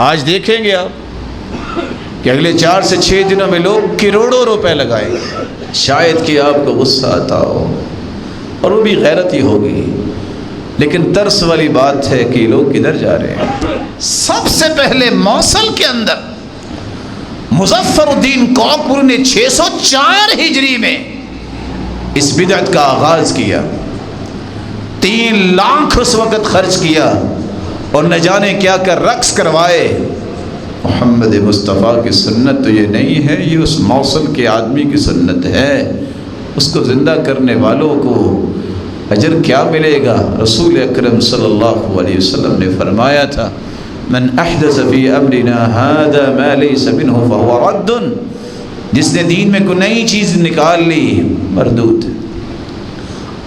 آج دیکھیں گے آپ کہ اگلے 4 سے 6 دنوں میں لوگ کروڑوں روپے لگائیں گے، شاید کہ آپ کو غصہ آتا ہو اور وہ بھی غیرت ہی ہوگی، لیکن ترس والی بات ہے کہ لوگ کدھر جا رہے ہیں۔ سب سے پہلے موصل کے اندر مظفر الدین کوکر نے 604 ہجری میں اس بدعت کا آغاز کیا، 3 لاکھ اس وقت خرچ کیا اور نہ جانے کیا کر رقص کروائے۔ محمد مصطفیٰ کی سنت تو یہ نہیں ہے، یہ اس موصل کے آدمی کی سنت ہے۔ اس کو زندہ کرنے والوں کو اجر کیا ملے گا؟ رسول اکرم صلی اللہ علیہ وسلم نے فرمایا تھا، من احدث فی امرنا ھذا ما لیس منہ فہو رد، جس نے دین میں کوئی نئی چیز نکال لی مردود۔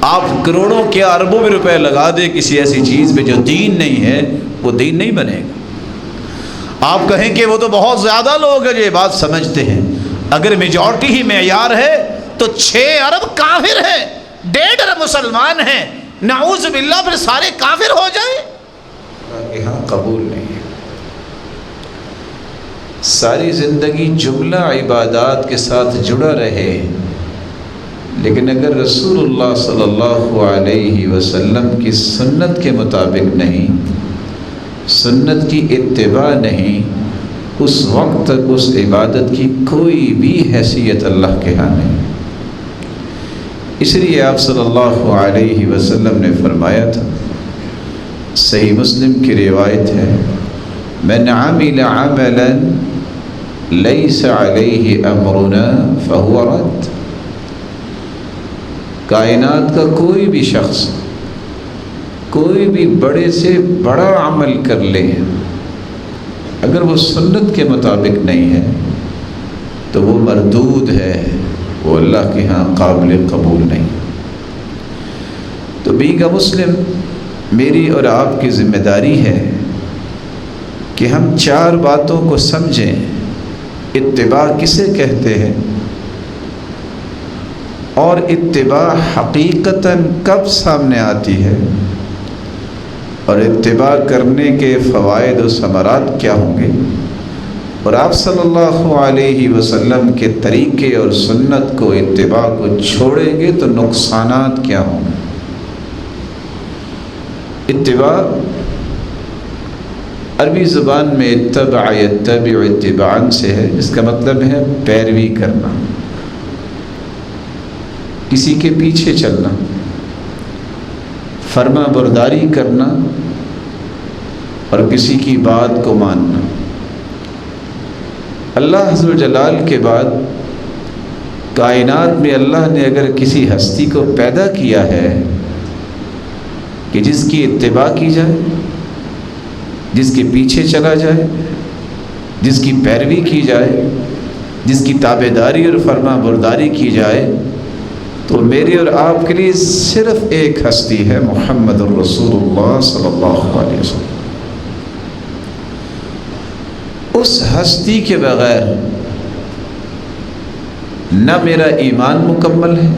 آپ کروڑوں کیا اربوں میں روپے لگا دیں کسی ایسی چیز میں جو دین نہیں ہے، وہ دین نہیں بنے گا۔ آپ کہیں کہ وہ تو بہت زیادہ لوگ ہیں جو یہ بات سمجھتے ہیں، اگر میجورٹی ہی معیار ہے تو 6 ارب کافر ہیں، 1.5 ارب مسلمان ہیں، نعوذ باللہ پھر سارے کافر ہو جائیں؟ یہاں قبول نہیں ہے۔ ساری زندگی جملہ عبادات کے ساتھ جڑا رہے، لیکن اگر رسول اللہ صلی اللہ علیہ وسلم کی سنت کے مطابق نہیں، سنت کی اتباع نہیں، اس وقت تک اس عبادت کی کوئی بھی حیثیت اللہ کے ہاں نہیں۔ اس لیے آپ صلی اللہ علیہ وسلم نے فرمایا تھا، صحیح مسلم کی روایت ہے، من عمل عملا لیس علیہ امرنا فہو رد۔ کائنات کا کوئی بھی شخص کوئی بھی بڑے سے بڑا عمل کر لے، اگر وہ سنت کے مطابق نہیں ہے تو وہ مردود ہے، وہ اللہ کے ہاں قابل قبول نہیں۔ تو بیگا مسلم، میری اور آپ کی ذمہ داری ہے کہ ہم 4 باتوں کو سمجھیں۔ اتباع کسے کہتے ہیں اور اتباع حقیقتاً کب سامنے آتی ہے، اور اتباع کرنے کے فوائد و ثمرات کیا ہوں گے، اور آپ صلی اللہ علیہ وسلم کے طریقے اور سنت کو، اتباع کو چھوڑیں گے تو نقصانات کیا ہوں گے۔ اتباع عربی زبان میں اتبع یتبع اتباعاً سے ہے، جس کا مطلب ہے پیروی کرنا، کسی کے پیچھے چلنا، فرما برداری کرنا اور کسی کی بات کو ماننا۔ اللہ عز و جلال کے بعد کائنات میں اللہ نے اگر کسی ہستی کو پیدا کیا ہے کہ جس کی اتباع کی جائے، جس کے پیچھے چلا جائے، جس کی پیروی کی جائے، جس کی تابعداری اور فرما برداری کی جائے، تو میری اور آپ کے لیے صرف ایک ہستی ہے، محمد الرسول اللہ صلی اللہ علیہ وسلم۔ اس ہستی کے بغیر نہ میرا ایمان مکمل ہے،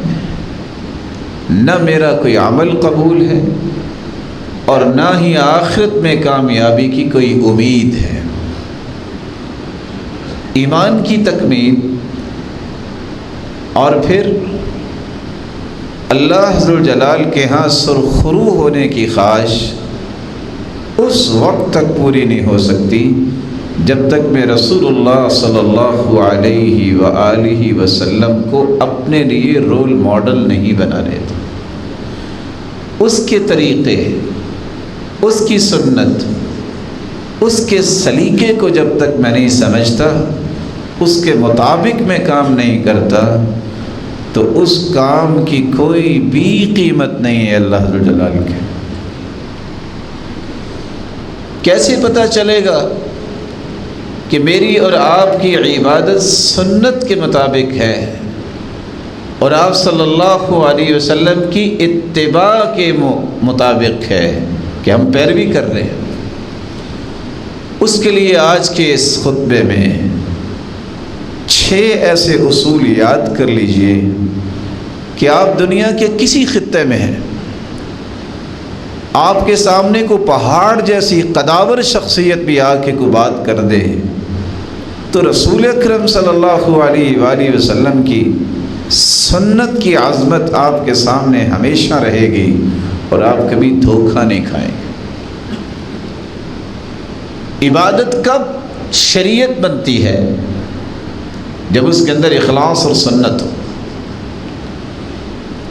نہ میرا کوئی عمل قبول ہے، اور نہ ہی آخرت میں کامیابی کی کوئی امید ہے۔ ایمان کی تکمیل اور پھر اللہ عز و جلال کے ہاں سرخرو ہونے کی خواہش اس وقت تک پوری نہیں ہو سکتی جب تک میں رسول اللہ صلی اللہ علیہ وآلہ وسلم کو اپنے لیے رول ماڈل نہیں بنا لیتا۔ اس کے طریقے، اس کی سنت، اس کے سلیقے کو جب تک میں نہیں سمجھتا، اس کے مطابق میں کام نہیں کرتا، تو اس کام کی کوئی بھی قیمت نہیں ہے اللہ عز و جلال کے۔ کیسے پتہ چلے گا کہ میری اور آپ کی عبادت سنت کے مطابق ہے اور آپ صلی اللہ علیہ وسلم کی اتباع کے مطابق ہے کہ ہم پیروی کر رہے ہیں؟ اس کے لیے آج کے اس خطبے میں 6 ایسے اصول یاد کر لیجئے کہ آپ دنیا کے کسی خطے میں ہیں، آپ کے سامنے کو پہاڑ جیسی قداور شخصیت بھی آ کے کو بات کر دے تو رسول اکرم صلی اللہ علیہ وآلہ وسلم کی سنت کی عظمت آپ کے سامنے ہمیشہ رہے گی اور آپ کبھی دھوکہ نہیں کھائیں گے۔ عبادت کب شریعت بنتی ہے؟ جب اس کے اندر اخلاص اور سنت ہو۔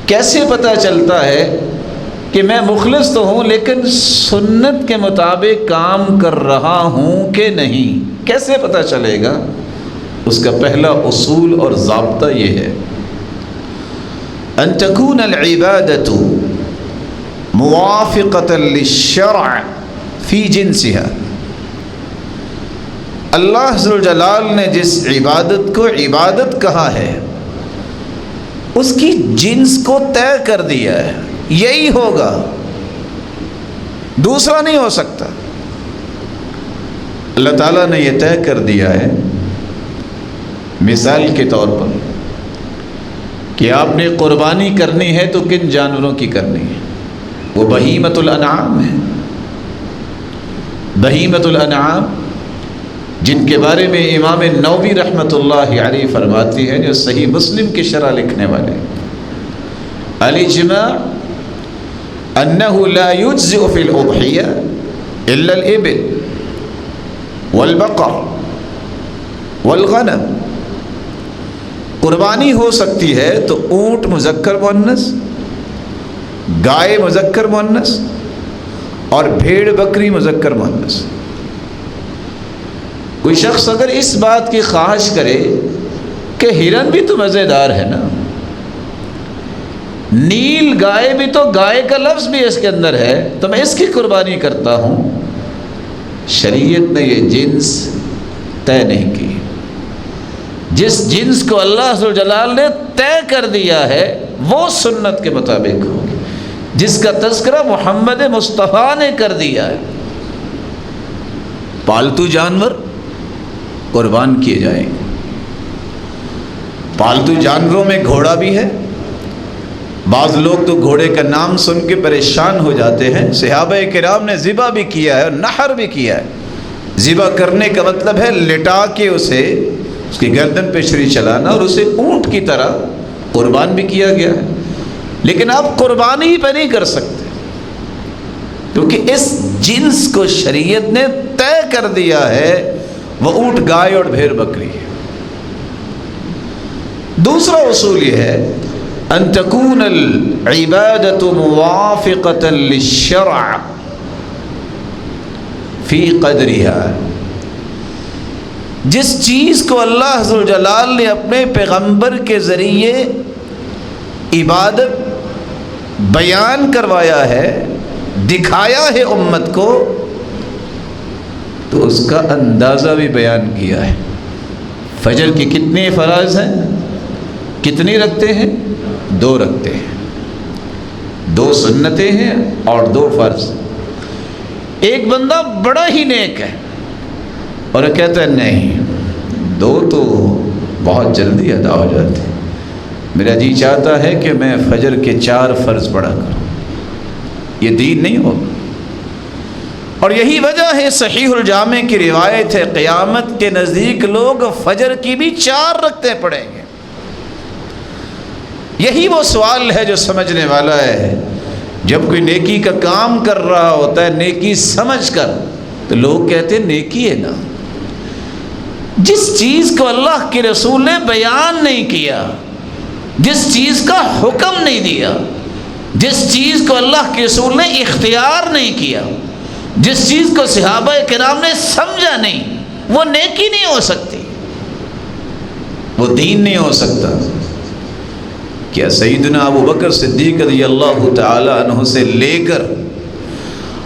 کیسے پتہ چلتا ہے کہ میں مخلص تو ہوں لیکن سنت کے مطابق کام کر رہا ہوں کہ نہیں؟ کیسے پتہ چلے گا؟ اس کا پہلا اصول اور ضابطہ یہ ہے، ان تکون العبادۃ موافقۃ للشرع فی جنسها۔ اللہ ذو الجلال نے جس عبادت کو عبادت کہا ہے اس کی جنس کو طے کر دیا ہے، یہی ہوگا، دوسرا نہیں ہو سکتا۔ اللہ تعالیٰ نے یہ طے کر دیا ہے، مثال کے طور پر کہ آپ نے قربانی کرنی ہے تو کن جانوروں کی کرنی ہے؟ وہ بہیمۃ الانعام ہے۔ بہیمۃ الانعام جن کے بارے میں امام نووی رحمۃ اللہ علیہ فرماتی ہیں، جو صحیح مسلم کی شرح لکھنے والے، الاجماع انہ لا یجزئ فی الاضحیہ الا الابل والبقر والغنم۔ قربانی ہو سکتی ہے تو اونٹ مذکر مؤنث، گائے مذکر مؤنث اور بھیڑ بکری مذکر مؤنث۔ کوئی شخص اگر اس بات کی خواہش کرے کہ ہرن بھی تو مزیدار ہے نا، نیل گائے بھی تو، گائے کا لفظ بھی اس کے اندر ہے، تو میں اس کی قربانی کرتا ہوں، شریعت نے یہ جنس طے نہیں کی۔ جس جنس کو اللہ ذو الجلال نے طے کر دیا ہے وہ سنت کے مطابق ہوگی، جس کا تذکرہ محمد مصطفیٰ نے کر دیا ہے۔ پالتو جانور قربان کیے جائیں گے۔ پالتو جانوروں میں گھوڑا بھی ہے۔ بعض لوگ تو گھوڑے کا نام سن کے پریشان ہو جاتے ہیں۔ صحابہ کرام نے ذبح بھی کیا ہے اور نحر بھی کیا ہے۔ ذبح کرنے کا مطلب ہے لٹا کے اسے، اس کی گردن پہ چھری چلانا، اور اسے اونٹ کی طرح قربان بھی کیا گیا ہے۔ لیکن آپ قربانی ہی پہ نہیں کر سکتے کیونکہ اس جنس کو شریعت نے طے کر دیا ہے، وہ اونٹ، گائے اور بھیڑ بکری ہے۔ دوسرا اصول یہ ہے ان تکون العبادۃ موافقۃ للشرع فی قدرها۔ جس چیز کو اللہ ذو الجلال نے اپنے پیغمبر کے ذریعے عبادت بیان کروایا ہے، دکھایا ہے امت کو، تو اس کا اندازہ بھی بیان کیا ہے۔ فجر کی کتنے فرائض ہیں؟ کتنی رکھتے ہیں؟ 2 رکھتے ہیں، 2 سنتیں ہیں اور 2 فرض۔ ایک بندہ بڑا ہی نیک ہے اور کہتا ہے نہیں 2 تو بہت جلدی ادا ہو جاتے ہیں، میرا جی چاہتا ہے کہ میں فجر کے 4 فرض پڑھا کروں۔ یہ دین نہیں ہوگا۔ اور یہی وجہ ہے، صحیح الجامع کی روایت ہے، قیامت کے نزدیک لوگ فجر کی بھی 4 رکعتیں پڑھیں گے۔ یہی وہ سوال ہے جو سمجھنے والا ہے۔ جب کوئی نیکی کا کام کر رہا ہوتا ہے نیکی سمجھ کر، تو لوگ کہتے ہیں نیکی ہے نا۔ جس چیز کو اللہ کے رسول نے بیان نہیں کیا، جس چیز کا حکم نہیں دیا، جس چیز کو اللہ کے رسول نے اختیار نہیں کیا، جس چیز کو صحابہ کرام نے سمجھا نہیں، وہ نیکی نہیں ہو سکتی، وہ دین نہیں ہو سکتا۔ کیا سیدنا ابو بکر صدیق رضی اللہ تعالی عنہ سے لے کر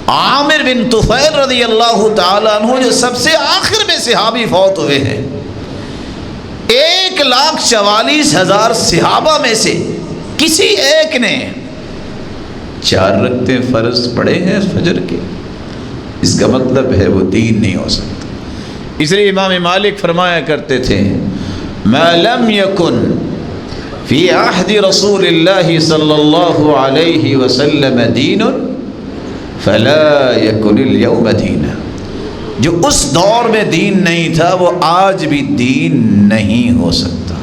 عامر بن طفیل رضی اللہ تعالی عنہ جو سب سے آخر میں صحابی فوت ہوئے ہیں، 1,44,000 صحابہ میں سے کسی ایک نے 4 رکعتیں فرض پڑھے ہیں فجر کے، اس کا مطلب ہے وہ دین نہیں ہو سکتا۔ اس لیے امام مالک فرمایا کرتے تھے، ما لم یکن فی عہد رسول اللہ صلی اللہ علیہ وسلم دین فلا يكن اليوم دینا، جو اس دور میں دین نہیں تھا وہ آج بھی دین نہیں ہو سکتا۔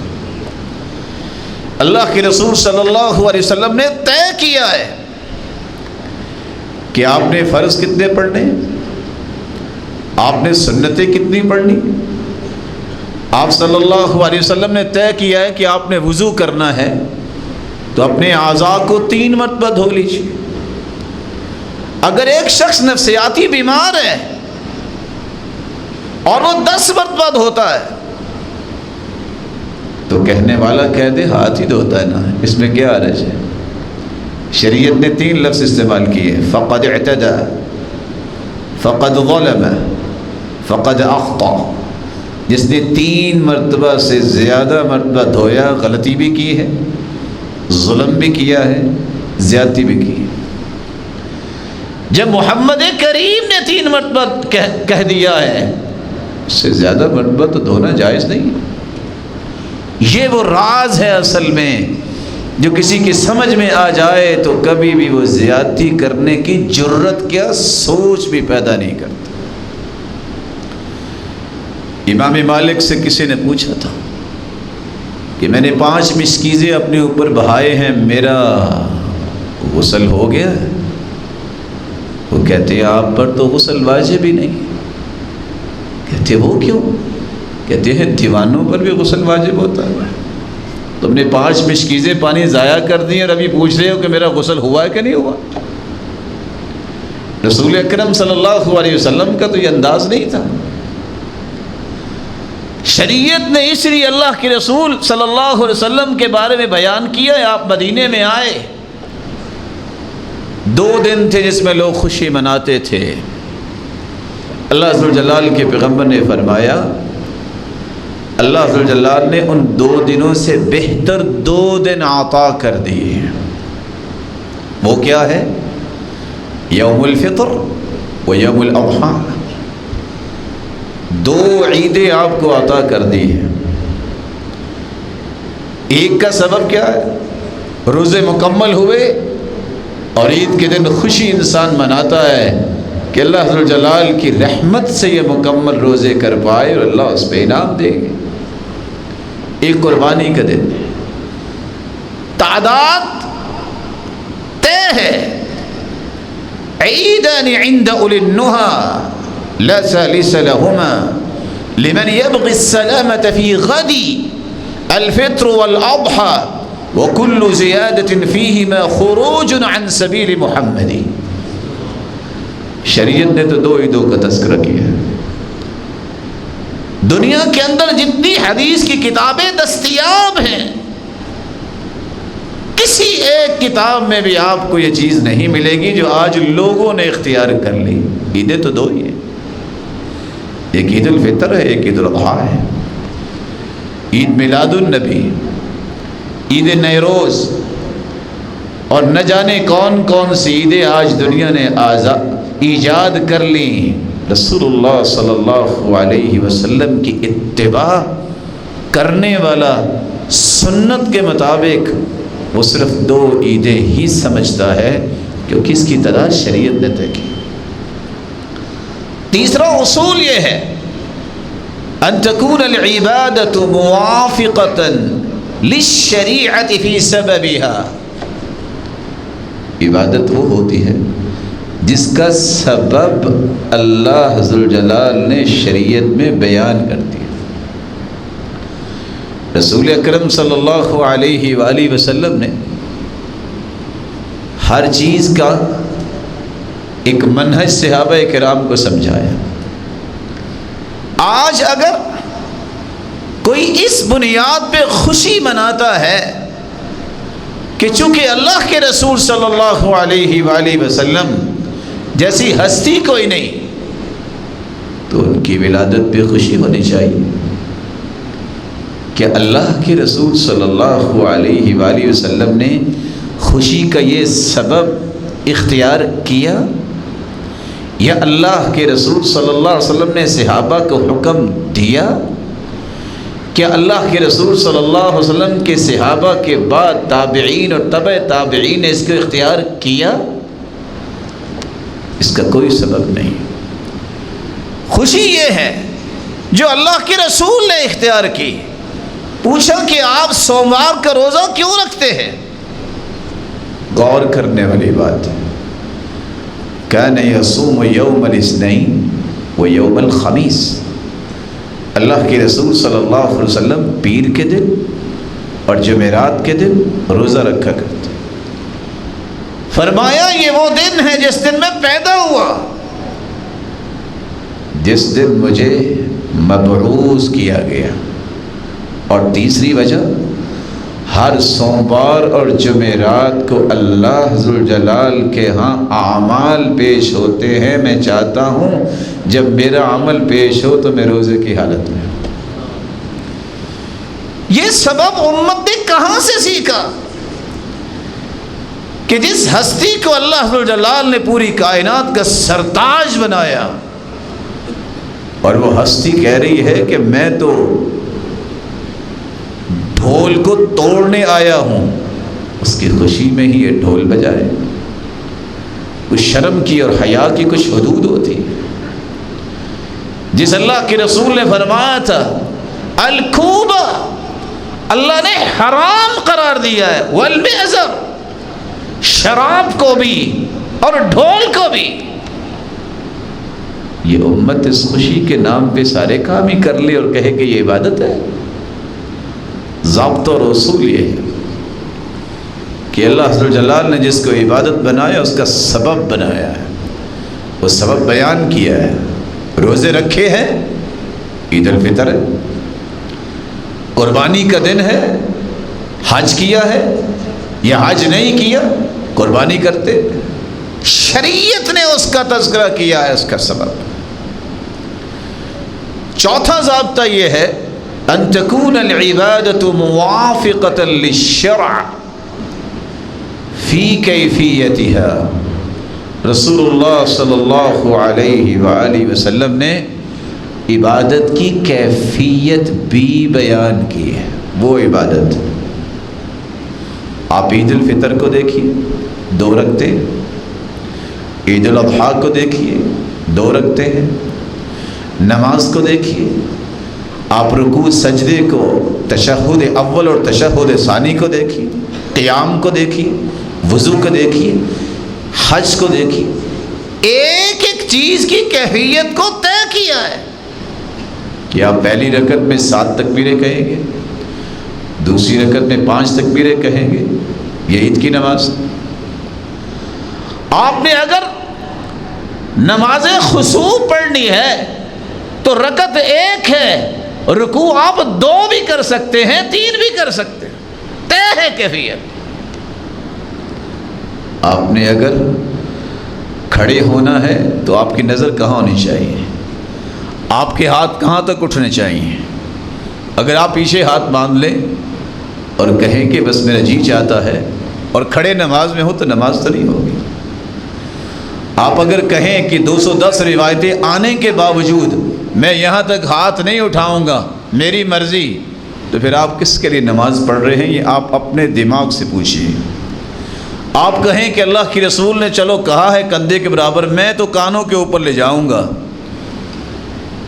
اللہ کے رسول صلی اللہ علیہ وسلم نے طے کیا ہے کہ آپ نے فرض کتنے پڑھنے، آپ نے سنتیں کتنی پڑھنی۔ آپ صلی اللہ علیہ وسلم نے طے کیا ہے کہ آپ نے وضو کرنا ہے تو اپنے اعضاء کو 3 مرتبہ دھو لیجیے۔ اگر ایک شخص نفسیاتی بیمار ہے اور وہ 10 مرتبہ دھوتا ہے تو کہنے والا کہہ دے ہاتھ ہی دھوتا ہے نا، اس میں کیا حرج ہے۔ شریعت نے 3 لفظ استعمال کیے، فقد اعتدى، فقد ظلم، فقد اخطا۔ جس نے 3 مرتبہ سے زیادہ مرتبہ دھویا غلطی بھی کی ہے، ظلم بھی کیا ہے، زیادتی بھی کی ہے۔ جب محمد کریم نے 3 مرتبہ کہہ دیا ہے، اس سے زیادہ مرتبہ تو دھونا جائز نہیں ہے۔ یہ وہ راز ہے اصل میں جو کسی کی سمجھ میں آ جائے تو کبھی بھی وہ زیادتی کرنے کی جرت کیا سوچ بھی پیدا نہیں کرتا۔ امام مالک سے کسی نے پوچھا تھا کہ میں نے 5 مشکیزیں اپنے اوپر بہائے ہیں، میرا غسل ہو گیا ہے؟ وہ کہتے ہیں آپ پر تو غسل واجب ہی نہیں۔ کہتے وہ کیوں؟ کہتے ہیں دیوانوں پر بھی غسل واجب ہوتا ہے۔ تم نے 5 مشکیزیں پانی ضائع کر دی اور ابھی پوچھ رہے ہو کہ میرا غسل ہوا ہے کہ نہیں ہوا۔ رسول اکرم صلی اللہ علیہ وسلم کا تو یہ انداز نہیں تھا۔ شریعت نے اس لیے اللہ کے رسول صلی اللہ علیہ وسلم کے بارے میں بیان کیا ہے۔ آپ مدینے میں آئے، 2 دن تھے جس میں لوگ خوشی مناتے تھے۔ اللہ عز و جلال کے پیغمبر نے فرمایا، اللہ عز و جلال نے ان 2 دنوں سے بہتر 2 دن عطا کر دیے ہیں۔ وہ کیا ہے؟ یوم الفطر و یوم الاضحیٰ، 2 عیدیں آپ کو عطا کر دی ہیں۔ ایک کا سبب کیا ہے؟ روزے مکمل ہوئے اور عید کے دن خوشی انسان مناتا ہے کہ اللہ عز و جلال کی رحمت سے یہ مکمل روزے کر پائے اور اللہ اس پہ انعام دے گے۔ ایک قربانی کا دن، تعداد طے ہے۔ عیدان عند اولی النہى لا ثالث لهما لمن يبغي السلامة في غد الفطر والأضحى وكل زيادة فيهما خروج عن سبيل محمد۔ شریعت نے تو 2 عیدوں کا تذکرہ کیا ہے۔ دنیا کے اندر جتنی حدیث کی کتابیں دستیاب ہیں، کسی ایک کتاب میں بھی آپ کو یہ چیز نہیں ملے گی جو آج لوگوں نے اختیار کر لی۔ عیدیں تو 2 ہی ہیں، ایک عید الفطر ہے، ایک عید الاضحیٰ ہے۔ عید میلاد النبی، عید نیروز اور نہ جانے کون کون سی عیدیں آج دنیا نے ایجاد کر لی۔ رسول اللہ صلی اللہ علیہ وسلم کی اتباع کرنے والا سنت کے مطابق وہ صرف 2 عیدیں ہی سمجھتا ہے، کیونکہ اس کی تعداد شریعت نے طے کی۔ تیسرا اصول یہ ہے ان تكون العبادة موافقة للشریعة فی سببها۔ عبادت وہ ہوتی ہے جس کا سبب اللہ عز و جلال نے شریعت میں بیان کر دیا۔ رسول اکرم صلی اللہ علیہ وآلہ وسلم نے ہر چیز کا ایک منہج صحابہ کرام کو سمجھایا۔ آج اگر کوئی اس بنیاد پہ خوشی مناتا ہے کہ چونکہ اللہ کے رسول صلی اللہ علیہ وآلہ وسلم جیسی ہستی کوئی نہیں، تو ان کی ولادت پہ خوشی ہونی چاہیے کہ اللہ کے رسول صلی اللہ علیہ وآلہ وسلم نے خوشی کا یہ سبب اختیار کیا، یا اللہ کے رسول صلی اللہ علیہ وسلم نے صحابہ کو حکم دیا، کیا اللہ کے رسول صلی اللہ علیہ وسلم کے صحابہ کے بعد تابعین اور تبع تابعین نے اس کو اختیار کیا؟ اس کا کوئی سبب نہیں۔ خوشی یہ ہے جو اللہ کے رسول نے اختیار کی۔ پوچھا کہ آپ سوموار کا روزہ کیوں رکھتے ہیں؟ غور کرنے والی بات ہے۔ کان یصوم یوم الاثنین و یوم الخمیس، اللہ کے رسول صلی اللہ علیہ وسلم پیر کے دن اور جمعرات کے دن روزہ رکھا کرتے۔ فرمایا یہ وہ دن ہے جس دن میں پیدا ہوا، جس دن مجھے مبعوث کیا گیا۔ اور تیسری وجہ، ہر سوموار اور جمعرات کو اللہ ذوالجلال کے ہاں اعمال پیش ہوتے ہیں۔ میں چاہتا ہوں جب میرا عمل پیش ہو تو میں روزے کی حالت میں ہوں۔ یہ سبب امت نے کہاں سے سیکھا کہ جس ہستی کو اللہ ذوالجلال نے پوری کائنات کا سرتاج بنایا، اور وہ ہستی کہہ رہی ہے کہ میں تو ڈھول کو توڑنے آیا ہوں، اس کی خوشی میں ہی یہ ڈھول بجائے۔ کچھ شرم کی اور حیا کی کچھ حدود ہوتی۔ جس اللہ کے رسول نے فرمایا تھا الکوبہ، اللہ نے حرام قرار دیا ہے، والمعزر، شراب کو بھی اور ڈھول کو بھی۔ یہ امت اس خوشی کے نام پہ سارے کام ہی کر لے اور کہے کہ یہ عبادت ہے۔ ضابطہ اور اصول یہ ہے کہ اللہ عز و جلال نے جس کو عبادت بنایا اس کا سبب بنایا ہے، وہ سبب بیان کیا ہے۔ روزے رکھے ہیں، عید الفطر ہے، قربانی کا دن ہے، حج کیا ہے یا حج نہیں کیا، قربانی کرتے۔ شریعت نے اس کا تذکرہ کیا ہے، اس کا سبب۔ چوتھا ضابطہ یہ ہے ان تکون العبادۃ موافقۃ للشرع فی کیفیتها۔ رسول اللہ صلی اللہ علیہ وآلہ وسلم نے عبادت کی کیفیت بھی بیان کی ہے۔ وہ عبادت آپ عید الفطر کو دیکھیے 2 رکھتے، عید الاضحیٰ کو دیکھیے 2 رکھتے ہیں، نماز کو دیکھیے آپ رکوع سجدے کو، تشہد اول اور تشہد ثانی کو دیکھیے، قیام کو دیکھیے، وضو کو دیکھیے، حج کو دیکھیے۔ ایک ایک چیز کی کیفیت کو طے کیا ہے کہ آپ پہلی رکعت میں 7 تکبیریں کہیں گے، دوسری رکعت میں 5 تکبیریں کہیں گے۔ یہ عید کی نماز۔ آپ نے اگر نماز خصوع پڑھنی ہے تو رکعت 1 ہے، رکوع آپ 2 بھی کر سکتے ہیں، 3 بھی کر سکتے ہیں، طے ہے کیفیت۔ آپ نے اگر کھڑے ہونا ہے تو آپ کی نظر کہاں ہونی چاہیے، آپ کے ہاتھ کہاں تک اٹھنے چاہیے۔ اگر آپ پیچھے ہاتھ باندھ لیں اور کہیں کہ بس میرا جی چاہتا ہے اور کھڑے نماز میں ہو تو نماز تو نہیں ہوگی۔ آپ اگر کہیں کہ 210 روایتیں آنے کے باوجود میں یہاں تک ہاتھ نہیں اٹھاؤں گا، میری مرضی، تو پھر آپ کس کے لیے نماز پڑھ رہے ہیں؟ یہ آپ اپنے دماغ سے پوچھیے۔ آپ کہیں کہ اللہ کی رسول نے چلو کہا ہے کندھے کے برابر، میں تو کانوں کے اوپر لے جاؤں گا۔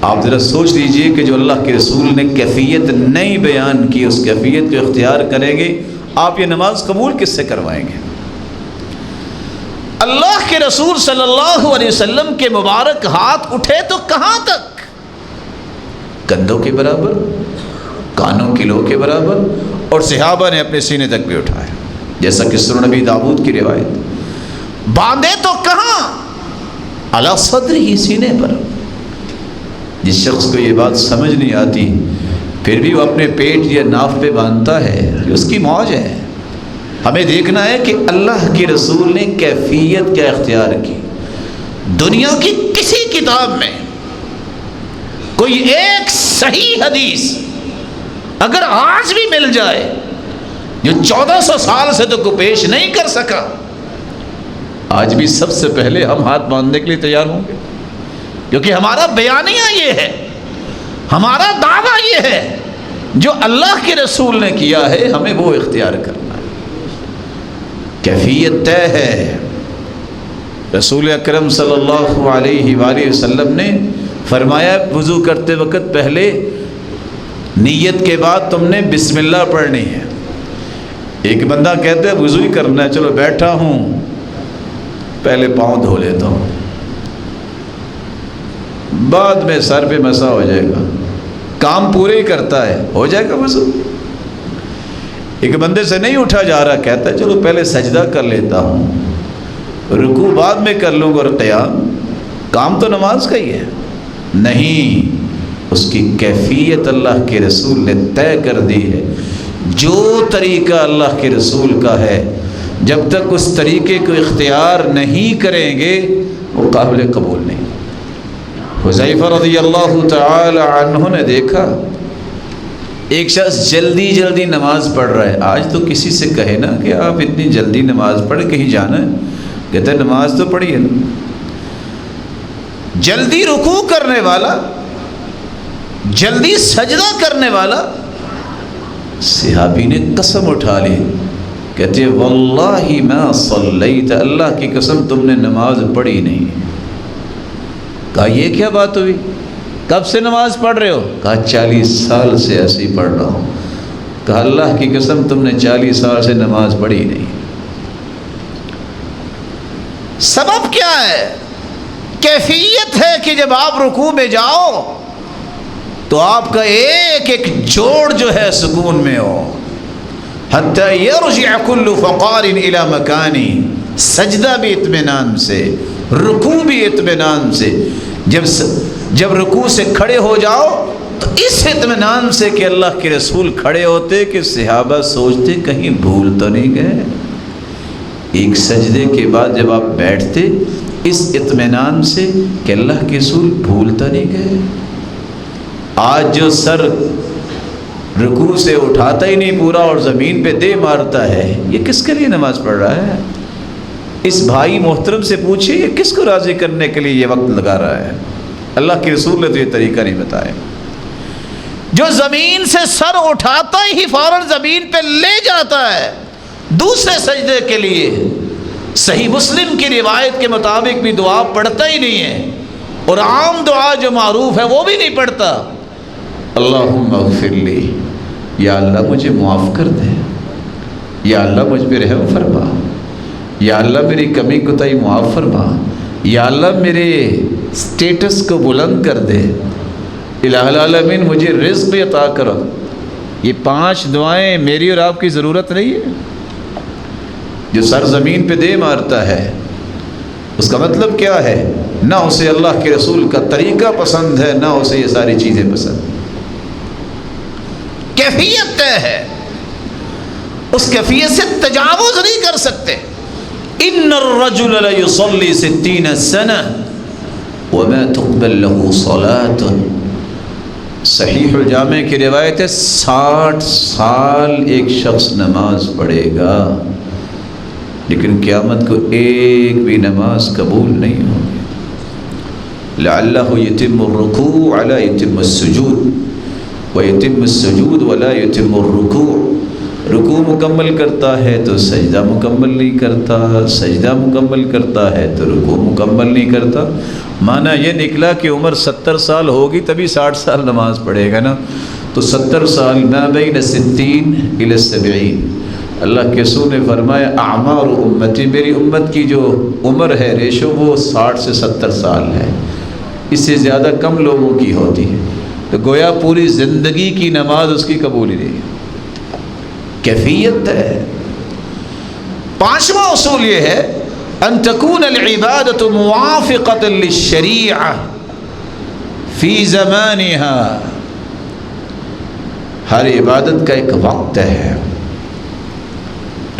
آپ ذرا سوچ لیجئے کہ جو اللہ کے رسول نے کیفیت نہیں بیان کی، اس کیفیت کو اختیار کریں گے، آپ یہ نماز قبول کس سے کروائیں گے؟ اللہ کے رسول صلی اللہ علیہ وسلم کے مبارک ہاتھ اٹھے تو کہاں تک؟ کندھوں کے برابر، کانوں کی لو کے برابر، اور صحابہ نے اپنے سینے تک بھی اٹھائے، جیسا کہ سنن نبی داؤد کی روایت۔ باندھے تو کہاں؟ علی صدری، سینے پر۔ جس شخص کو یہ بات سمجھ نہیں آتی پھر بھی وہ اپنے پیٹ یا ناف پہ باندھتا ہے، یہ اس کی موج ہے۔ ہمیں دیکھنا ہے کہ اللہ کے رسول نے کیفیت کیا اختیار کی۔ دنیا کی کسی کتاب میں کوئی ایک صحیح حدیث اگر آج بھی مل جائے جو 1400 سال سے تو کو پیش نہیں کر سکا، آج بھی سب سے پہلے ہم ہاتھ باندھنے کے لیے تیار ہوں گے، کیونکہ ہمارا بیانیہ یہ ہے، ہمارا دعویٰ یہ ہے، جو اللہ کے رسول نے کیا ہے ہمیں وہ اختیار کرنا ہے۔ کیفیت طے ہے، رسول اکرم صلی اللہ علیہ وآلہ وسلم نے فرمایا وضو کرتے وقت پہلے نیت کے بعد تم نے بسم اللہ پڑھنی ہے۔ ایک بندہ کہتا ہے وضو ہی کرنا ہے، چلو بیٹھا ہوں پہلے پاؤں دھو لیتا ہوں، بعد میں سر پہ مسا ہو جائے گا، کام پورے ہی کرتا ہے، ہو جائے گا وضو۔ ایک بندے سے نہیں اٹھا جا رہا، کہتا ہے چلو پہلے سجدہ کر لیتا ہوں، رکوع بعد میں کر لوں گا، اور قیام، کام تو نماز کا ہی ہے۔ نہیں، اس کی کیفیت اللہ کے رسول نے طے کر دی ہے۔ جو طریقہ اللہ کے رسول کا ہے، جب تک اس طریقے کو اختیار نہیں کریں گے وہ قابل قبول نہیں۔ حذیفہ رضی اللہ تعالی عنہ نے دیکھا ایک شخص جلدی جلدی نماز پڑھ رہا ہے۔ آج تو کسی سے کہے نا کہ آپ اتنی جلدی نماز پڑھ کہیں جانا ہے، کہتا ہے نماز تو پڑھی ہے نا۔ جلدی رکوع کرنے والا، جلدی سجدہ کرنے والا، صحابی نے قسم اٹھا لی، کہتے ہیں واللہ ما صلیت، اللہ کی قسم تم نے نماز پڑھی نہیں۔ کہا یہ کیا بات ہوئی، کب سے نماز پڑھ رہے ہو؟ کہا 40 سال سے ایسے ہی پڑھ رہا ہوں۔ کہا اللہ کی قسم تم نے 40 سال سے نماز پڑھی نہیں۔ سبب کیا ہے؟ کیفیت ہے کہ جب آپ رکوع میں جاؤ تو آپ کا ایک ایک جوڑ جو ہے سکون میں ہو، حتی یرجع کل فقار الی مکانی، سجدہ بھی اطمینان سے، رکوع بھی اطمینان سے۔ جب رکوع سے کھڑے ہو جاؤ تو اس اطمینان سے کہ اللہ کے رسول کھڑے ہوتے کہ صحابہ سوچتے کہیں بھول تو نہیں گئے۔ ایک سجدے کے بعد جب آپ بیٹھتے اس اطمینان سے کہ اللہ کے رسول بھول تو نہیں گئے۔ آج جو سر رکوع سے اٹھاتا ہی نہیں پورا اور زمین پہ دے مارتا ہے، یہ کس کے لیے نماز پڑھ رہا ہے؟ اس بھائی محترم سے پوچھیں یہ کس کو راضی کرنے کے لیے یہ وقت لگا رہا ہے؟ اللہ کے رسول نے تو یہ طریقہ نہیں بتایا۔ جو زمین سے سر اٹھاتا ہی فوراً زمین پہ لے جاتا ہے دوسرے سجدے کے لیے، صحیح مسلم کی روایت کے مطابق بھی دعا پڑھتا ہی نہیں ہے، اور عام دعا جو معروف ہے وہ بھی نہیں پڑھتا۔ اللہم اغفر لی، یا اللہ مجھے معاف کر دے، یا اللہ مجھ پہ رحم فرما، یا اللہ میری کمی کوتاہی معاف فرما، یا اللہ میرے سٹیٹس کو بلند کر دے، الہ العالمین مجھے رزق بھی عطا کرو۔ یہ 5 دعائیں میری اور آپ کی ضرورت نہیں ہے؟ جو سر زمین پہ دے مارتا ہے اس کا مطلب کیا ہے؟ نہ اسے اللہ کے رسول کا طریقہ پسند ہے، نہ اسے یہ ساری چیزیں پسند۔ کیفیت طے ہے، اس کیفیت سے تجاوز نہیں کر سکتے۔ ان الرجل لیصلی 60 سنہ وما تقبل له صلاۃ، صحیح الجامع کی روایت ہے 60 سال ایک شخص نماز پڑھے گا لیکن قیامت کو ایک بھی نماز قبول نہیں ہوگی۔ لعلہ یتم الرکوع ولا یتم السجود ویتم السجود ولا یتم الرکوع، رکوع مکمل کرتا ہے تو سجدہ مکمل نہیں کرتا، سجدہ مکمل کرتا ہے تو رکوع مکمل نہیں کرتا۔ معنی یہ نکلا کہ عمر 70 سال ہوگی تبھی 60 سال نماز پڑھے گا نا، تو 70 سال ما بین 60 الی 70۔ اللہ کے رسول نے فرمایا اعمار امتی، میری امت کی جو عمر ہے ریشو وہ 60 سے 70 سال ہے، اس سے زیادہ کم لوگوں کی ہوتی ہے، تو گویا پوری زندگی کی نماز اس کی قبول ہی نہیں۔ کیفیت ہے۔ 5واں اصول یہ ہے ان تکون العبادۃ موافقۃ للشریعہ فی زمانها، ہر عبادت کا ایک وقت ہے۔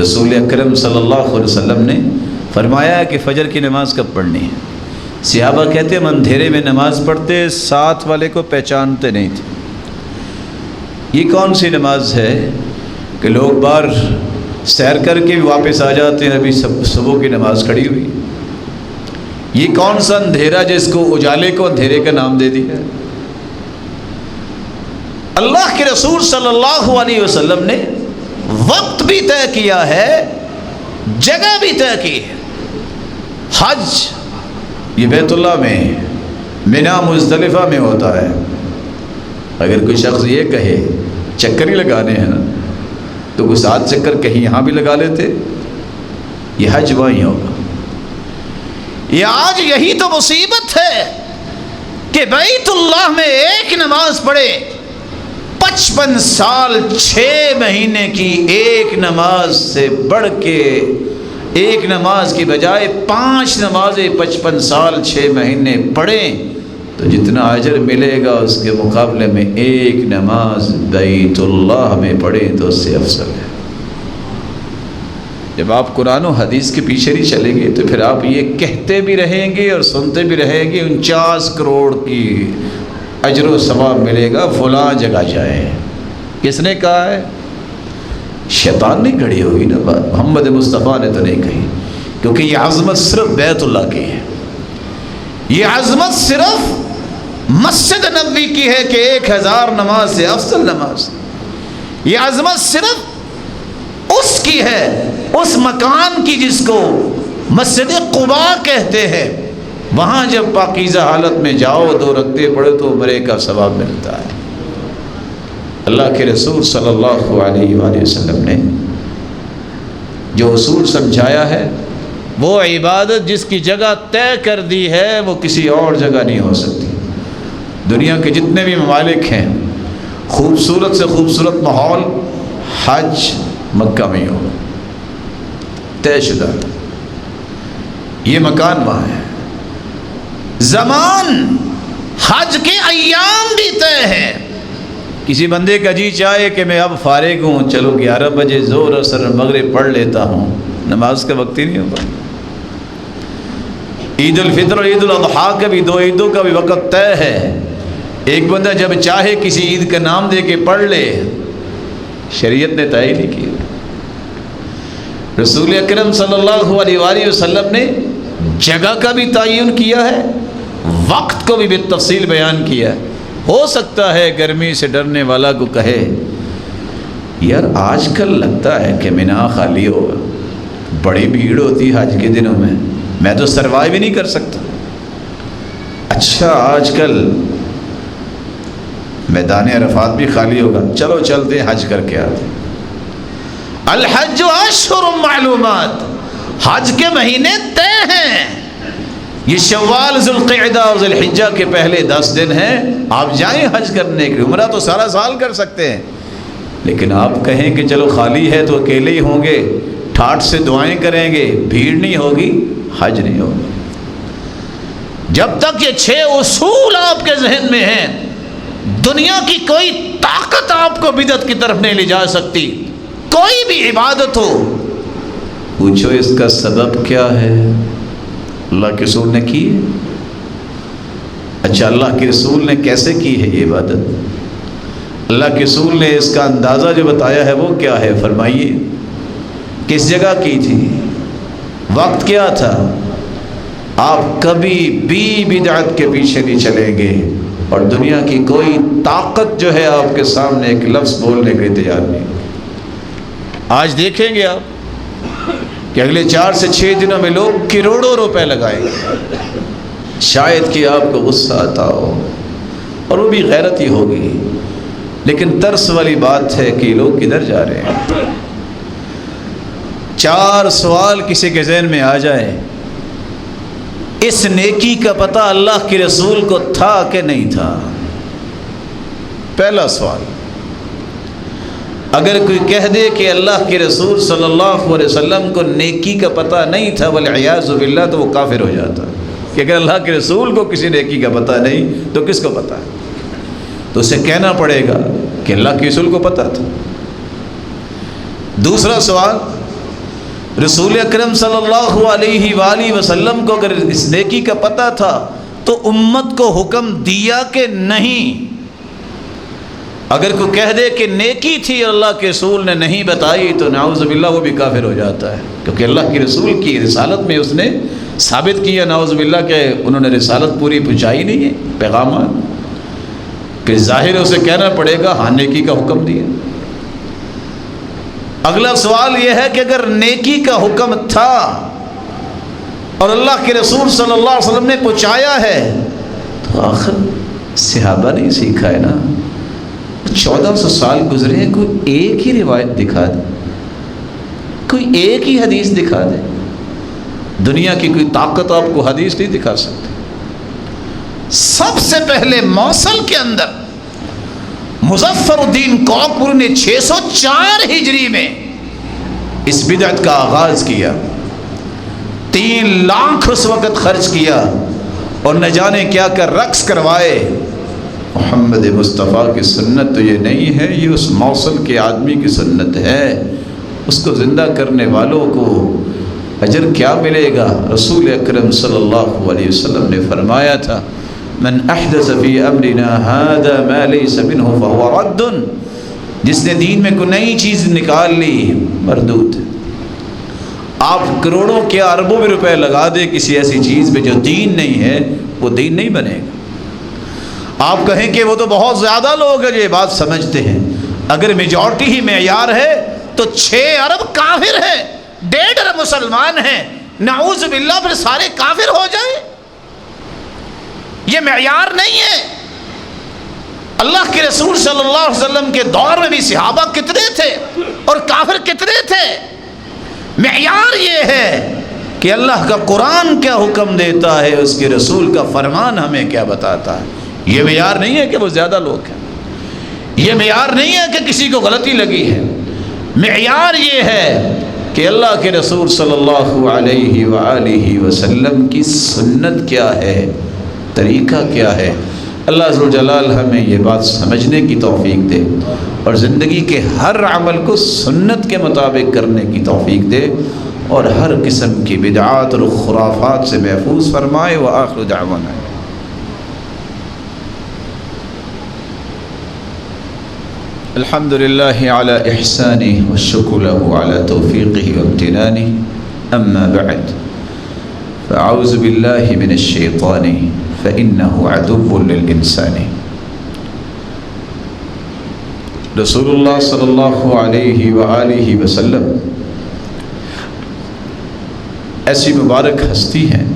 رسول اکرم صلی اللہ علیہ وسلم نے فرمایا کہ فجر کی نماز کب پڑھنی ہے؟ صحابہ کہتے ہم اندھیرے میں نماز پڑھتے، ساتھ والے کو پہچانتے نہیں تھے۔ یہ کون سی نماز ہے کہ لوگ باہر سیر کر کے بھی واپس آ جاتے ہیں، ابھی صبح کی نماز کھڑی ہوئی؟ یہ کون سا اندھیرا جس کو اجالے کو اندھیرے کا نام دے دیا؟ اللہ کے رسول صلی اللہ علیہ وسلم نے وقت بھی طے کیا ہے، جگہ بھی طے کی ہے۔ حج یہ بیت اللہ میں منا مزدلفہ میں ہوتا ہے. اگر کوئی شخص یہ کہے چکر ہی لگانے ہیں نا تو کوئی 7 چکر کہیں یہاں بھی لگا لیتے. یہ حج وہیں ہوگا. یہ آج یہی تو مصیبت ہے کہ بیت اللہ میں ایک نماز پڑھے 55 سال 6 مہینے کی ایک نماز سے بڑھ کے ایک نماز کی بجائے 5 نمازیں 55 سال 6 مہینے پڑھیں تو جتنا اجر ملے گا اس کے مقابلے میں ایک نماز بیت اللہ میں پڑھیں تو اس سے افضل ہے. جب آپ قرآن و حدیث کے پیچھے نہیں چلیں گے تو پھر آپ یہ کہتے بھی رہیں گے اور سنتے بھی رہیں گے 49 کروڑ کی اجر و ثواب ملے گا فلاں جگہ جائیں. کس نے کہا ہے؟ شیطان نہیں کھڑی ہوگی نا بات، محمد مصطفیٰ نے تو نہیں کہی. کیونکہ یہ عظمت صرف بیت اللہ کی ہے. یہ عظمت صرف مسجد نبوی کی ہے کہ 1000 نماز سے افضل نماز. یہ عظمت صرف اس کی ہے، اس مکان کی جس کو مسجد قباء کہتے ہیں. وہاں جب پاکیزہ حالت میں جاؤ 2 رکعتیں پڑھو تو عمرے کا ثواب ملتا ہے. اللہ کے رسول صلی اللہ علیہ وآلہ وسلم نے جو اصول سمجھایا ہے وہ عبادت جس کی جگہ طے کر دی ہے وہ کسی اور جگہ نہیں ہو سکتی. دنیا کے جتنے بھی ممالک ہیں خوبصورت سے خوبصورت ماحول حج مکہ میں ہی ہوگا، طے شدہ. یہ مکان وہاں ہے. زمان حج کے ایام بھی طے ہیں. کسی بندے کا جی چاہے کہ میں اب فارغ ہوں، چلو 11 بجے ظہر اثر مغرب پڑھ لیتا ہوں، نماز کا وقت ہی نہیں ہوگا. عید الفطر اور عید الاضحیٰ کا بھی 2 عیدوں کا بھی وقت طے ہے. ایک بندہ جب چاہے کسی عید کا نام دے کے پڑھ لے، شریعت نے طے نہیں کیا. رسول اکرم صلی اللہ علیہ وآلہ وسلم نے جگہ کا بھی تعین کیا ہے، وقت کو بھی بالتفصیل بیان کیا ہے. ہو سکتا ہے گرمی سے ڈرنے والا کو کہے یار آج کل لگتا ہے کہ مینا خالی ہوگا، بڑی بھیڑ ہوتی ہے حج کے دنوں میں تو سروائیو بھی نہیں کر سکتا. اچھا آج کل میدان عرفات بھی خالی ہوگا، چلو چلتے حج کر کے آتے. الحج اشہر معلومات، حج کے مہینے طے ہیں. یہ شوال ذوالقعدہ اور ذوالحجہ کے پہلے 10 دن ہیں. آپ جائیں حج کرنے کے لیے، عمرہ تو سارا سال کر سکتے ہیں، لیکن آپ کہیں کہ چلو خالی ہے تو اکیلے ہی ہوں گے، ٹھاٹھ سے دعائیں کریں گے، بھیڑ نہیں ہوگی، حج نہیں ہوگا. جب تک یہ 6 اصول آپ کے ذہن میں ہیں دنیا کی کوئی طاقت آپ کو بدعت کی طرف نہیں لے جا سکتی. کوئی بھی عبادت ہو پوچھو اس کا سبب کیا ہے؟ اللہ کے رسول نے کی ہے. اچھا اللہ کے رسول نے کیسے کی ہے یہ عبادت؟ اللہ کے رسول نے اس کا اندازہ جو بتایا ہے وہ کیا ہے؟ فرمائیے کس جگہ کی تھی، وقت کیا تھا؟ آپ کبھی بھی بدعت کے پیچھے نہیں چلیں گے اور دنیا کی کوئی طاقت جو ہے آپ کے سامنے ایک لفظ بولنے کے لیے تیار نہیں. آج دیکھیں گے آپ کہ اگلے 4 سے 6 دنوں میں لوگ کروڑوں روپے لگائیں گے. شاید کہ آپ کو غصہ آتا ہو اور وہ بھی غیرت ہی ہوگی، لیکن ترس والی بات ہے کہ لوگ کدھر جا رہے ہیں. 4 سوال کسی کے ذہن میں آ جائے، اس نیکی کا پتہ اللہ کے رسول کو تھا کہ نہیں تھا؟ پہلا سوال. اگر کوئی کہہ دے کہ اللہ کے رسول صلی اللہ علیہ وسلم کو نیکی کا پتہ نہیں تھا والعیاذ باللہ، تو وہ کافر ہو جاتا کہ اگر اللہ کے رسول کو کسی نیکی کا پتہ نہیں تو کس کو پتہ ہے؟ تو اسے کہنا پڑے گا کہ اللہ کے رسول کو پتہ تھا. دوسرا سوال، رسول اکرم صلی اللہ علیہ وآلہ وسلم کو اگر اس نیکی کا پتہ تھا تو امت کو حکم دیا کہ نہیں؟ اگر کوئی کہہ دے کہ نیکی تھی اللہ کے رسول نے نہیں بتائی تو نعوذ باللہ وہ بھی کافر ہو جاتا ہے، کیونکہ اللہ کے رسول کی رسالت میں اس نے ثابت کیا نعوذ باللہ کہ انہوں نے رسالت پوری پہنچائی نہیں ہے، پیغامات، کہ ظاہر اسے کہنا پڑے گا ہاں نیکی کا حکم دیا. اگلا سوال یہ ہے کہ اگر نیکی کا حکم تھا اور اللہ کے رسول صلی اللہ علیہ وسلم نے پہنچایا ہے، تو آخر صحابہ نے سیکھا ہے نا۔ 1400 سال گزرے ہیں، کوئی ایک ہی روایت دکھا دے، کوئی ایک ہی حدیث دکھا دے۔ دنیا کی کوئی طاقت آپ کو حدیث نہیں دکھا سکتی۔ سب سے پہلے موصل کے اندر مظفر الدین کوکبری نے 604 ہجری میں اس بدعت کا آغاز کیا۔ 3 لاکھ اس وقت خرچ کیا اور نہ جانے کیا کر رقص کروائے۔ محمد مصطفیٰ کی سنت تو یہ نہیں ہے، یہ اس موصل کے آدمی کی سنت ہے۔ اس کو زندہ کرنے والوں کو اجر کیا ملے گا؟ رسول اکرم صلی اللہ علیہ وسلم نے فرمایا تھا، من احدث فی امرنا ھذا ما لیس منہ فہو رد، جس نے دین میں کوئی نئی چیز نکال لی مردود۔ آپ کروڑوں کیا اربوں میں روپے لگا دے کسی ایسی چیز پہ جو دین نہیں ہے، وہ دین نہیں بنے گا۔ آپ کہیں کہ وہ تو بہت زیادہ لوگ ہیں جو یہ بات سمجھتے ہیں، اگر میجورٹی ہی معیار ہے تو 6 ارب کافر ہیں، 1.5 ارب مسلمان ہیں، نعوذ باللہ پھر سارے کافر ہو جائیں؟ یہ معیار نہیں ہے۔ اللہ کے رسول صلی اللہ علیہ وسلم کے دور میں بھی صحابہ کتنے تھے اور کافر کتنے تھے؟ معیار یہ ہے کہ اللہ کا قرآن کیا حکم دیتا ہے، اس کے رسول کا فرمان ہمیں کیا بتاتا ہے۔ یہ معیار نہیں ہے کہ وہ زیادہ لوگ ہیں، یہ معیار نہیں ہے کہ کسی کو غلطی لگی ہے۔ معیار یہ ہے کہ اللہ کے رسول صلی اللہ علیہ وآلہ وسلم کی سنت کیا ہے، طریقہ کیا ہے۔ اللہ ذوالجلال ہمیں یہ بات سمجھنے کی توفیق دے اور زندگی کے ہر عمل کو سنت کے مطابق کرنے کی توفیق دے اور ہر قسم کی بدعات اور خرافات سے محفوظ فرمائے۔ وآخر دعوانا الحمد للہ علی احسانہ والشکر لہ علی توفیقہ وامتنانہ، اما بعد فاعوذ باللہ من الشیطان فإنه عدو للإنسان۔ رسول اللہ صلی اللہ علیہ وآلہ وسلم ایسی مبارک ہستی ہیں،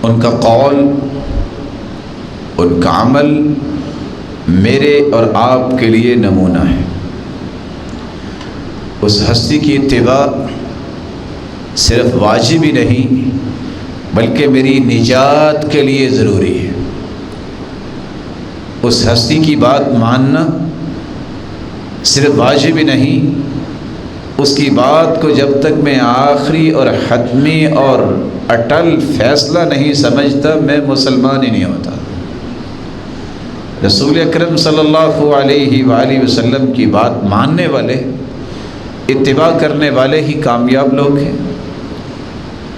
ان کا قول، ان کا عمل میرے اور آپ کے لیے نمونہ ہے۔ اس ہستی کی اتباع صرف واجب ہی نہیں بلکہ میری نجات کے لیے ضروری ہے۔ اس ہستی کی بات ماننا صرف واجب ہی نہیں، اس کی بات کو جب تک میں آخری اور حتمی اور اٹل فیصلہ نہیں سمجھتا میں مسلمان ہی نہیں ہوتا۔ رسول اکرم صلی اللہ علیہ وآلہ وسلم کی بات ماننے والے، اتباع کرنے والے ہی کامیاب لوگ ہیں۔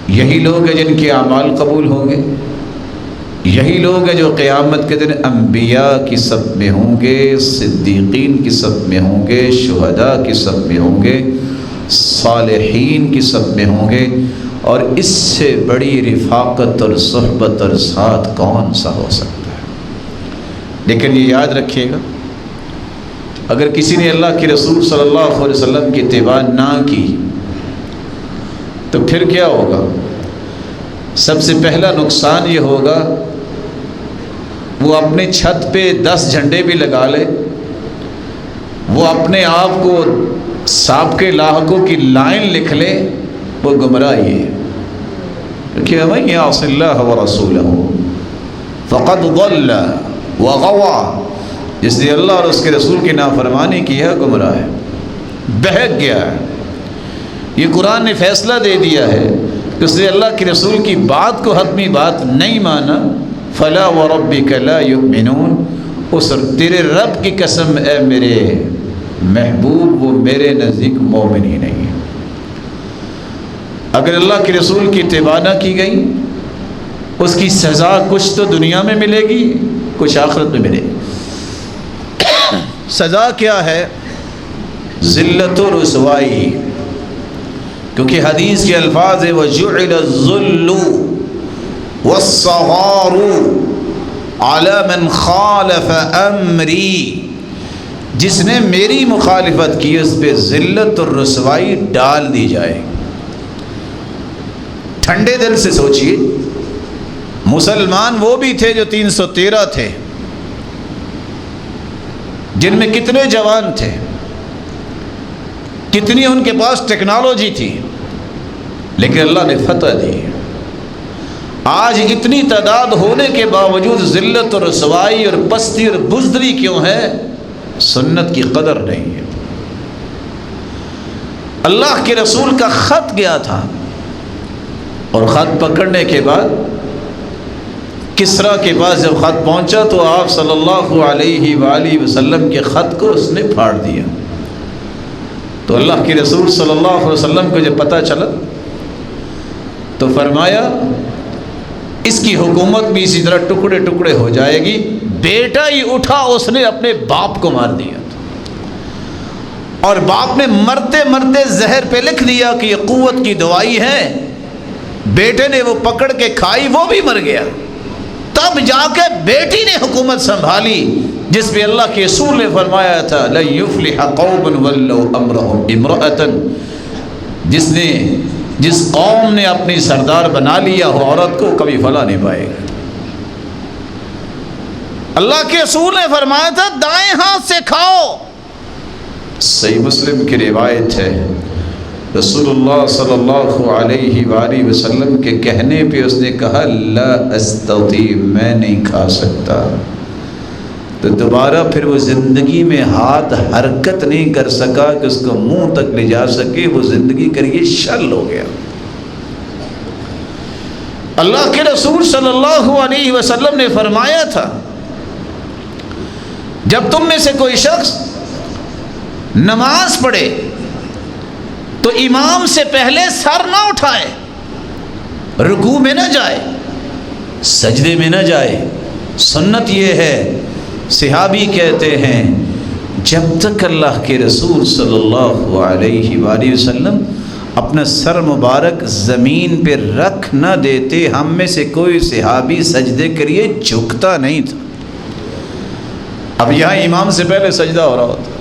یہی لوگ ہیں جن کے اعمال قبول ہوں گے، یہی لوگ ہیں جو قیامت کے دن انبیاء کی صف میں ہوں گے، صدیقین کی صف میں ہوں گے، شہداء کی صف میں ہوں گے، صالحین کی صف میں ہوں گے، اور اس سے بڑی رفاقت اور صحبت اور ساتھ کون سا ہو سکتا ہے۔ لیکن یہ یاد رکھیے گا، اگر کسی نے اللہ کے رسول صلی اللہ علیہ وسلم کی اتباع نہ کی تو پھر کیا ہوگا؟ سب سے پہلا نقصان یہ ہوگا، وہ اپنے چھت پہ 10 جھنڈے بھی لگا لے، وہ اپنے آپ کو سابقے لاحقوں کی لائن لکھ لے، وہ گمراہی ہے۔ کہ وَمَن يَعْصِ اللَّهَ وَرَسُولَهُ فَقَدْ ضَلَّ وَغَوَىٰ، جس نے اللہ اور اس کے رسول کی نافرمانی کی ہے، گمراہ ہے، بہک گیا ہے۔ یہ قرآن نے فیصلہ دے دیا ہے کہ اس نے اللہ کے رسول کی بات کو حتمی بات نہیں مانا، فَلَا وَرَبِّكَ لَا يُؤْمِنُونَ، اس تیرے رب کی قسم اے میرے محبوب، وہ میرے نزدیک مومن ہی نہیں ہے۔ اگر اللہ کے رسول کی اتباع نہ کی گئی، اس کی سزا کچھ تو دنیا میں ملے گی، کچھ آخرت میں ملے گی۔ سزا کیا ہے؟ ذلت و رسوائی، کیونکہ حدیث کے الفاظ ہیں وَجُعِلَ الذُّلُّ وَالصَّغَارُ عَلَى مَنْ خَالَفَ أَمْرِي، جس نے میری مخالفت کی اس پہ ذلت اور رسوائی ڈال دی جائے۔ ٹھنڈے دل سے سوچئے، مسلمان وہ بھی تھے جو 313 تھے، جن میں کتنے جوان تھے، کتنی ان کے پاس ٹیکنالوجی تھی، لیکن اللہ نے فتح دی۔ آج اتنی تعداد ہونے کے باوجود ذلت اور رسوائی اور پستی اور بزدلی کیوں ہے؟ سنت کی قدر نہیں ہے۔ اللہ کے رسول کا خط گیا تھا، اور خط پکڑنے کے بعد کسریٰ کے پاس جب خط پہنچا تو آپ صلی اللہ علیہ وآلہ وسلم کے خط کو اس نے پھاڑ دیا۔ تو اللہ کے رسول صلی اللہ علیہ وسلم کو جب پتہ چلا تو فرمایا اس کی حکومت بھی اسی طرح ٹکڑے ٹکڑے ہو جائے گی۔ بیٹا ہی اٹھا، اس نے اپنے باپ کو مار دیا، اور باپ نے مرتے مرتے زہر پہ لکھ دیا کہ یہ قوت کی دوائی ہے۔ بیٹے نے وہ پکڑ کے کھائی، وہ بھی مر گیا۔ تب جا کے بیٹی نے حکومت سنبھالی، جس پہ اللہ کے رسول نے فرمایا تھا لن یفلح قوم ولوا امرهم امرأة، جس قوم نے اپنی سردار بنا لیا ہو عورت کو، کبھی فلاح نہیں پائے گا۔ اللہ کے رسول نے فرمایا تھا دائیں ہاتھ سے کھاؤ۔ صحیح مسلم کی روایت ہے، رسول اللہ صلی اللہ علیہ وآلہ وسلم کے کہنے پہ اس نے کہا لا استطیع، میں نہیں کھا سکتا۔ تو دوبارہ پھر وہ زندگی میں ہاتھ حرکت نہیں کر سکا کہ اس کو منہ تک لے جا سکے، وہ زندگی کریے شل ہو گیا۔ اللہ کے رسول صلی اللہ علیہ وسلم نے فرمایا تھا جب تم میں سے کوئی شخص نماز پڑھے تو امام سے پہلے سر نہ اٹھائے، رکوع میں نہ جائے، سجدے میں نہ جائے۔ سنت یہ ہے، صحابی کہتے ہیں جب تک اللہ کے رسول صلی اللہ علیہ وآلہ وسلم اپنا سر مبارک زمین پہ رکھ نہ دیتے، ہم میں سے کوئی صحابی سجدے کریے جھکتا نہیں تھا۔ اب یہاں امام سے پہلے سجدہ ہو رہا ہوتا،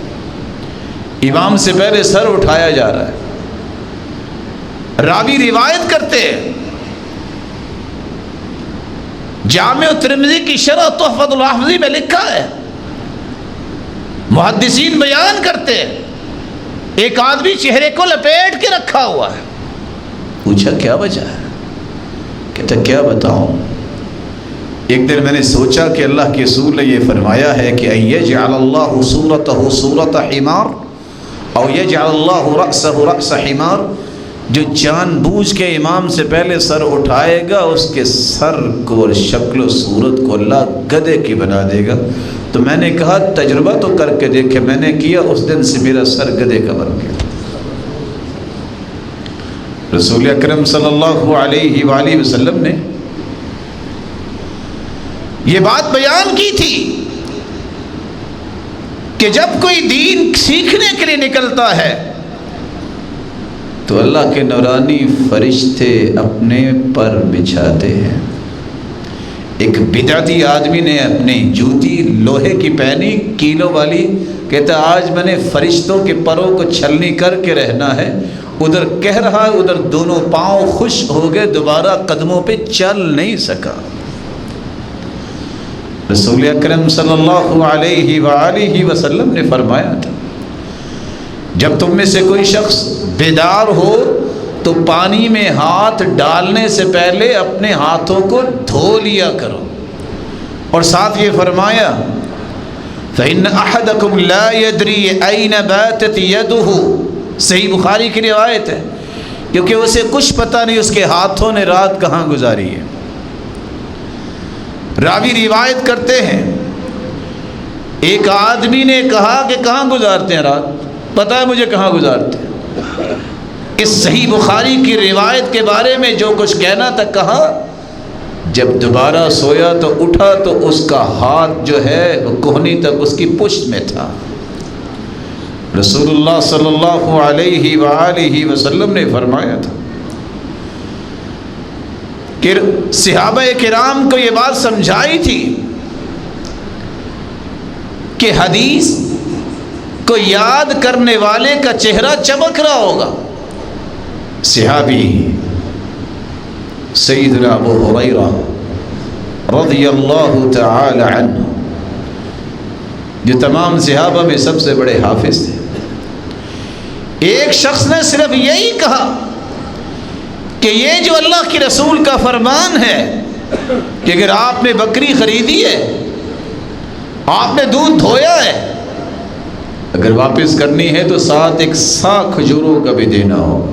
امام سے پہلے سر اٹھایا جا رہا ہے۔ راوی روایت کرتے ہیں، جامع ترمذی کی شرح تحفۃ الحفظی میں لکھا ہے، محدثین بیان کرتے ہیں ایک آدمی چہرے کو لپیٹ کے رکھا ہوا ہے۔ پوچھا کیا وجہ ہے؟ کہتا کیا بتاؤں، ایک دن میں نے سوچا کہ اللہ کے رسول نے یہ فرمایا ہے کہ یجعل اللہ صورتہ صورت حمار او یجعل اللہ رأسہ رأس حمار، جو جان بوجھ کے امام سے پہلے سر اٹھائے گا اس کے سر کو اور شکل و صورت کو اللہ گدھے کی بنا دے گا۔ تو میں نے کہا تجربہ تو کر کے دیکھے، میں نے کیا، اس دن سے میرا سر گدھے کا بن گیا۔ رسول اکرم صلی اللہ علیہ وآلہ وسلم نے یہ بات بیان کی تھی کہ جب کوئی دین سیکھنے کے لیے نکلتا ہے تو اللہ کے نورانی فرشتے اپنے پر بچھاتے ہیں۔ ایک بدعتی آدمی نے اپنی جوتی لوہے کی پہنی کیلو والی، کہتا آج میں نے فرشتوں کے پروں کو چھلنی کر کے رہنا ہے۔ ادھر کہہ رہا ہے، ادھر دونوں پاؤں خشک ہو گئے، دوبارہ قدموں پہ چل نہیں سکا۔ رسول اکرم صلی اللہ علیہ وآلہ وسلم نے فرمایا تھا جب تم میں سے کوئی شخص بیدار ہو تو پانی میں ہاتھ ڈالنے سے پہلے اپنے ہاتھوں کو دھو لیا کرو، اور ساتھ یہ فرمایا فإن أحدكم لا يدري أين باتت يده، صحیح بخاری کی روایت ہے، کیونکہ اسے کچھ پتہ نہیں اس کے ہاتھوں نے رات کہاں گزاری ہے۔ راوی روایت کرتے ہیں ایک آدمی نے کہا کہ کہاں گزارتے ہیں رات؟ پتہ ہے مجھے کہاں گزارتے ہیں۔ اس صحیح بخاری کی روایت کے بارے میں جو کچھ کہنا تھا کہا، جب دوبارہ سویا تو اٹھا تو اس کا ہاتھ جو ہے وہ کوہنی تک اس کی پشت میں تھا۔ رسول اللہ صلی اللہ علیہ وآلہ وسلم نے فرمایا تھا کہ صحابہ کرام کو یہ بات سمجھائی تھی کہ حدیث کو یاد کرنے والے کا چہرہ چمک رہا ہوگا۔ صحابی سیدنا ابو ہریرہ رضی اللہ تعالی عنہ جو تمام صحابہ میں سب سے بڑے حافظ تھے، ایک شخص نے صرف یہی کہا کہ یہ جو اللہ کے رسول کا فرمان ہے کہ اگر آپ نے بکری خریدی ہے، آپ نے دودھ دھویا ہے، اگر واپس کرنی ہے تو ساتھ ایک سا کھجوروں کا بھی دینا ہوگا۔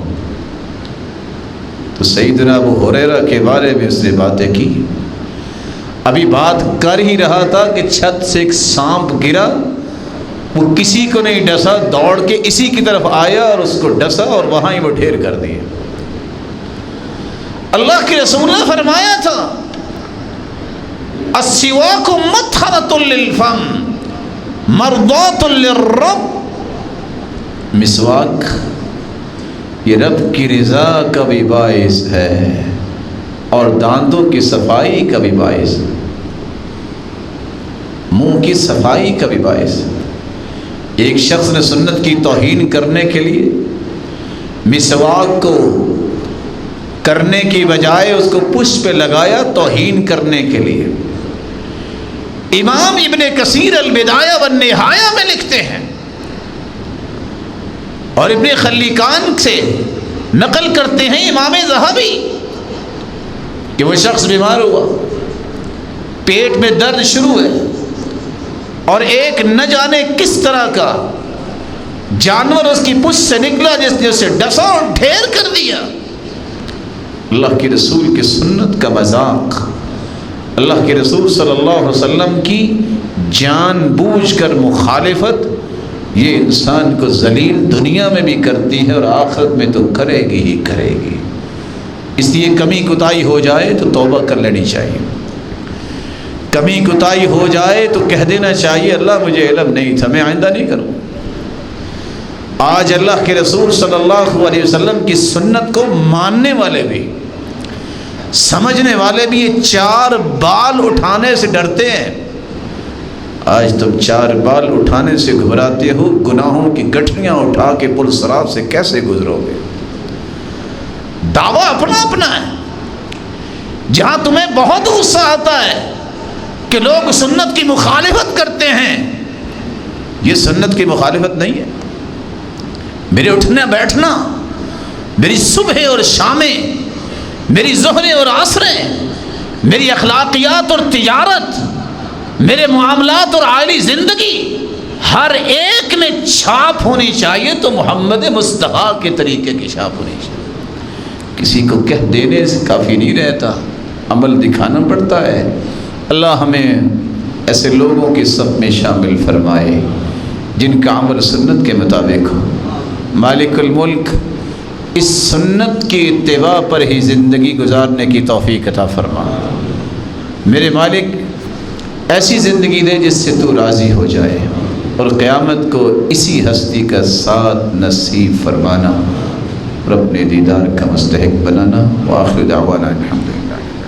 تو سیدنا ابو ہریرہ کے بارے میں اس نے باتیں کی۔ ابھی بات کر ہی رہا تھا کہ چھت سے ایک سانپ گرا، وہ کسی کو نہیں ڈسا، دوڑ کے اسی کی طرف آیا اور اس کو ڈسا اور وہاں ہی وہ ڈھیر کر دیے۔ اللہ کے رسول نے فرمایا تھا السواک مطہرۃ للفم مرضات للرب، مسواک یہ رب کی رضا کا بھی باعث ہے اور دانتوں کی صفائی کا بھی باعث ہے، منہ کی صفائی کا بھی باعث ہے۔ ایک شخص نے سنت کی توہین کرنے کے لیے مسواک کو کرنے کی بجائے اس کو پشت پہ لگایا توہین کرنے کے لیے۔ امام ابن کثیر البدایہ والنہایہ میں لکھتے ہیں اور ابن خلیقان سے نقل کرتے ہیں امام ذہبی کہ وہ شخص بیمار ہوا، پیٹ میں درد شروع ہے اور ایک نہ جانے کس طرح کا جانور اس کی پشت سے نکلا جس نے اسے ڈسا اور ڈھیر کر دیا۔ اللہ کے رسول کی سنت کا مذاق، اللہ کے رسول صلی اللہ علیہ وسلم کی جان بوجھ کر مخالفت، یہ انسان کو ذلیل دنیا میں بھی کرتی ہے اور آخرت میں تو کرے گی ہی کرے گی۔ اس لیے کمی کوتاہی ہو جائے تو توبہ کر لینی چاہیے، کمی کوتاہی ہو جائے تو کہہ دینا چاہیے اللہ مجھے علم نہیں تھا، میں آئندہ نہیں کروں۔ آج اللہ کے رسول صلی اللہ علیہ وسلم کی سنت کو ماننے والے بھی، سمجھنے والے بھی یہ 4 بال اٹھانے سے ڈرتے ہیں۔ آج تم 4 بال اٹھانے سے گھبراتے ہو، گناہوں کی گٹھیاں اٹھا کے پل صراط سے کیسے گزرو گے؟ دعویٰ اپنا اپنا ہے۔ جہاں تمہیں بہت غصہ آتا ہے کہ لوگ سنت کی مخالفت کرتے ہیں، یہ سنت کی مخالفت نہیں ہے۔ میرے اٹھنا بیٹھنا، میری صبح اور شامیں، میری ظہریں اور عصریں، میری اخلاقیات اور تجارت، میرے معاملات اور عائلی زندگی، ہر ایک میں چھاپ ہونی چاہیے تو محمد مصطفیٰ کے طریقے کی چھاپ ہونی چاہیے۔ کسی کو کہہ دینے سے کافی نہیں رہتا، عمل دکھانا پڑتا ہے۔ اللہ ہمیں ایسے لوگوں کی صف میں شامل فرمائے جن کا عمل سنت کے مطابق ہو۔ مالک الملک اس سنت کی اتباع پر ہی زندگی گزارنے کی توفیق عطا فرما۔ میرے مالک ایسی زندگی دے جس سے تو راضی ہو جائے اور قیامت کو اسی ہستی کا ساتھ نصیب فرمانا اور اپنے دیدار کا مستحق بنانا۔ وآخر دعوانا الحمدللہ۔